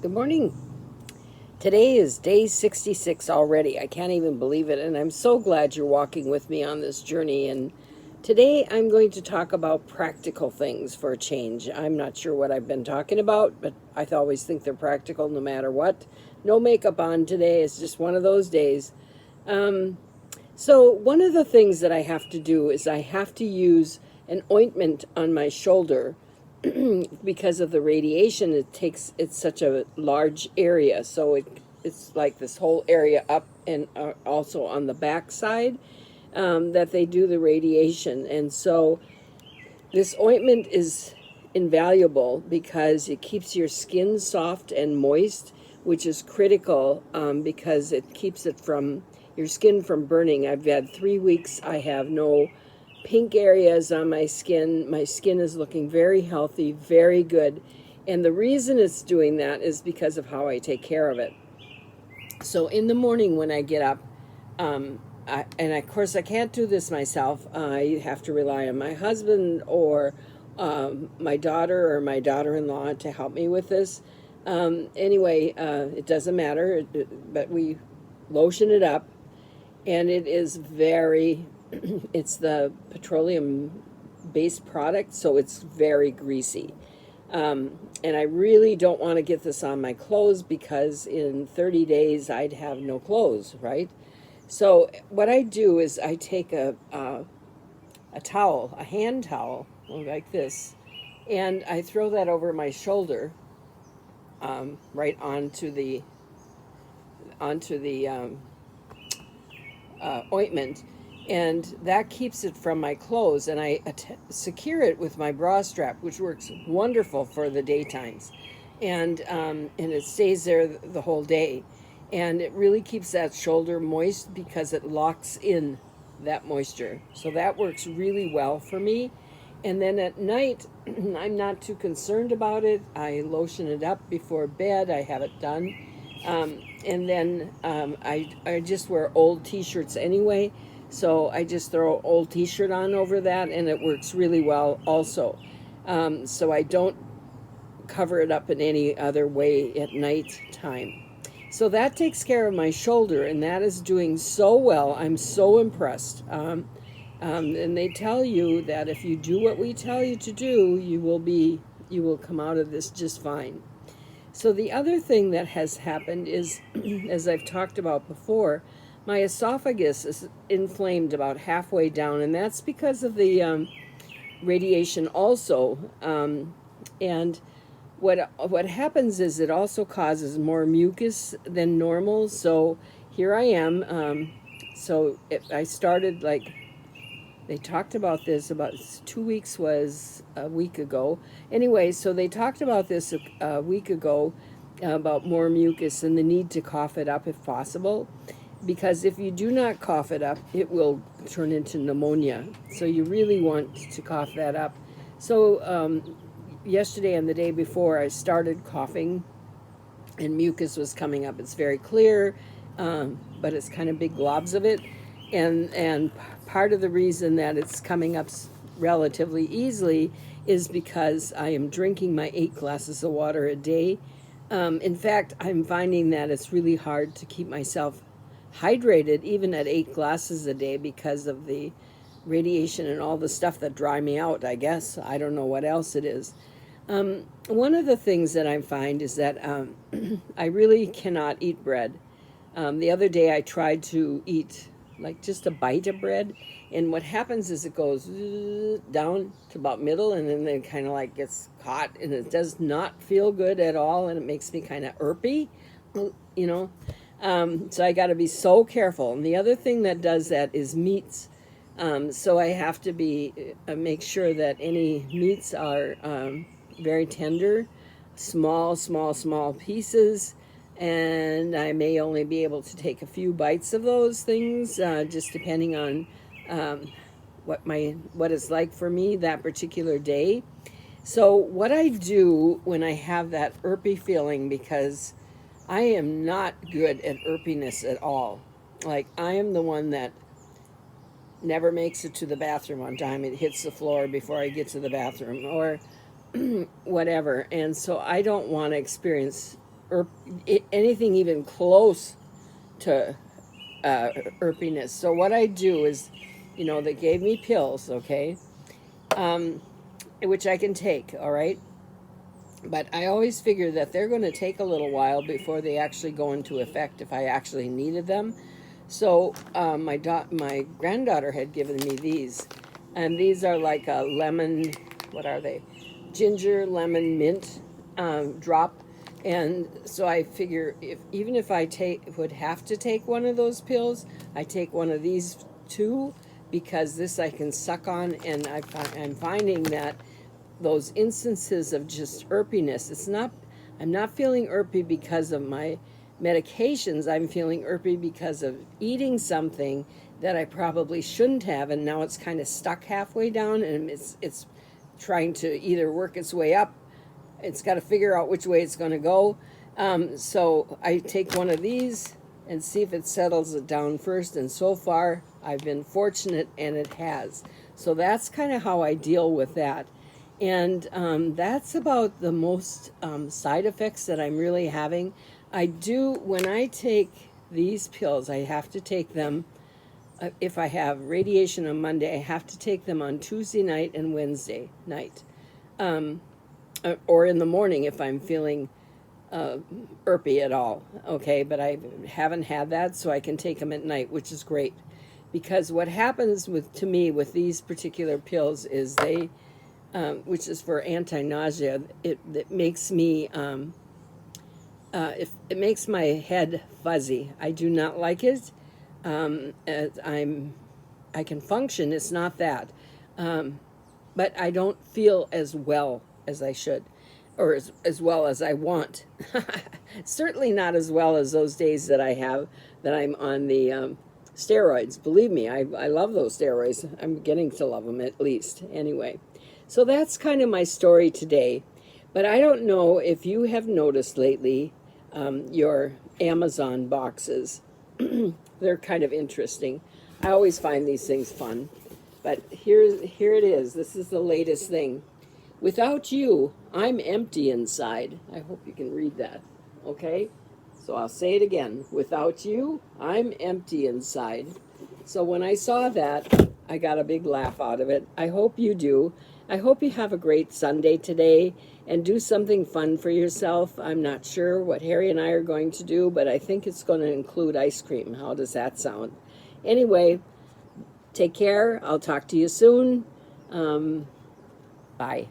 Good morning. Today is day 66 already. I can't even believe it. And I'm so glad you're walking with me on this journey. And today I'm going to talk about practical things for a change. I'm not sure what I've been talking about, but I always think they're practical no matter what. No makeup on today. It's just one of those days. So, one of the things that I have to do is I have to use an ointment on my shoulder because of the radiation. It's such a large area, so it's like this whole area up and also on the back side that they do the radiation. And so this ointment is invaluable because it keeps your skin soft and moist, which is critical because it keeps it from your skin from burning. I've had 3 weeks. I have no pink areas on my skin. My skin is looking very healthy, very good. And the reason it's doing that is because of how I take care of it. So in the morning when I get up, and of course I can't do this myself. I have to rely on my husband or my daughter or my daughter-in-law to help me with this. Anyway, it doesn't matter, but we lotion it up, and it is very, it's the petroleum-based product, so it's very greasy. And I really don't want to get this on my clothes because in 30 days I'd have no clothes, right? So what I do is I take a towel, a hand towel, like this, and I throw that over my shoulder, right onto the ointment, and that keeps it from my clothes. And I secure it with my bra strap, which works wonderful for the daytimes, and it stays there the whole day, and it really keeps that shoulder moist because it locks in that moisture. So that works really well for me. And then at night, I'm not too concerned about it. I lotion it up before bed. I have it done. And then I just wear old t-shirts anyway. So I just throw an old t-shirt on over that, and it works really well also. So I don't cover it up in any other way at night time. So that takes care of my shoulder, and that is doing so well. I'm so impressed. And they tell you that if you do what we tell you to do, you will come out of this just fine. So the other thing that has happened is, as I've talked about before, my esophagus is inflamed about halfway down, and that's because of the radiation also. And what happens is it also causes more mucus than normal. So here I am. I started, like, they talked about this about 2 weeks was a week ago. Anyway, so they talked about this a week ago about more mucus and the need to cough it up if possible. Because if you do not cough it up, it will turn into pneumonia. So you really want to cough that up. So yesterday and the day before, I started coughing, and mucus was coming up. It's very clear, but it's kind of big globs of it. And part of the reason that it's coming up relatively easily is because I am drinking my 8 glasses of water a day. In fact, I'm finding that it's really hard to keep myself hydrated even at 8 glasses a day because of the radiation and all the stuff that dry me out, I guess. I don't know what else it is. One of the things that I find is that I really cannot eat bread. The other day I tried to eat like just a bite of bread, and what happens is it goes down to about middle, and then it kind of like gets caught, and it does not feel good at all, and it makes me kind of irpy, you know. So I got to be so careful. And the other thing that does that is meats. So I have to make sure that any meats are very tender, small pieces, and I may only be able to take a few bites of those things, just depending on what it's like for me that particular day. So what I do when I have that irpy feeling, because I am not good at irpiness at all. Like, I am the one that never makes it to the bathroom on time. It hits the floor before I get to the bathroom, or whatever. And so I don't want to experience anything even close to irpiness. So what I do is, they gave me pills, okay, um, which I can take, all right. But I always figure that they're going to take a little while before they actually go into effect if I actually needed them. So my granddaughter had given me these, and these are like a lemon. What are they? Ginger, lemon, mint drop. And so I figure even if I would have to take one of those pills, I take one of these too, because this I can suck on, and I'm finding that those instances of just irpiness, I'm not feeling irpy because of my medications. I'm feeling irpy because of eating something that I probably shouldn't have, and now it's kind of stuck halfway down, and it's trying to either work its way up. It's got to figure out which way it's going to go. So I take one of these and see if it settles it down first, and so far I've been fortunate, and it has. So that's kind of how I deal with that. And that's about the most side effects that I'm really having. When I take these pills, I have to take them. If I have radiation on Monday, I have to take them on Tuesday night and Wednesday night. Or in the morning if I'm feeling irpy at all. Okay, but I haven't had that, so I can take them at night, which is great. Because what happens to me with these particular pills is which is for anti-nausea, it makes me it makes my head fuzzy. I do not like it. I can function. It's not that, but I don't feel as well as I should, or as well as I want. Certainly not as well as those days that I'm on the steroids. Believe me, I love those steroids. I'm getting to love them, at least. Anyway, so that's kind of my story today. But I don't know if you have noticed lately your Amazon boxes. They're kind of interesting. I always find these things fun. But here it is. This is the latest thing. Without you, I'm empty inside. I hope you can read that. Okay? So I'll say it again. Without you, I'm empty inside. So when I saw that, I got a big laugh out of it. I hope you do. I hope you have a great Sunday today and do something fun for yourself. I'm not sure what Harry and I are going to do, but I think it's going to include ice cream. How does that sound? Anyway, take care. I'll talk to you soon. Bye.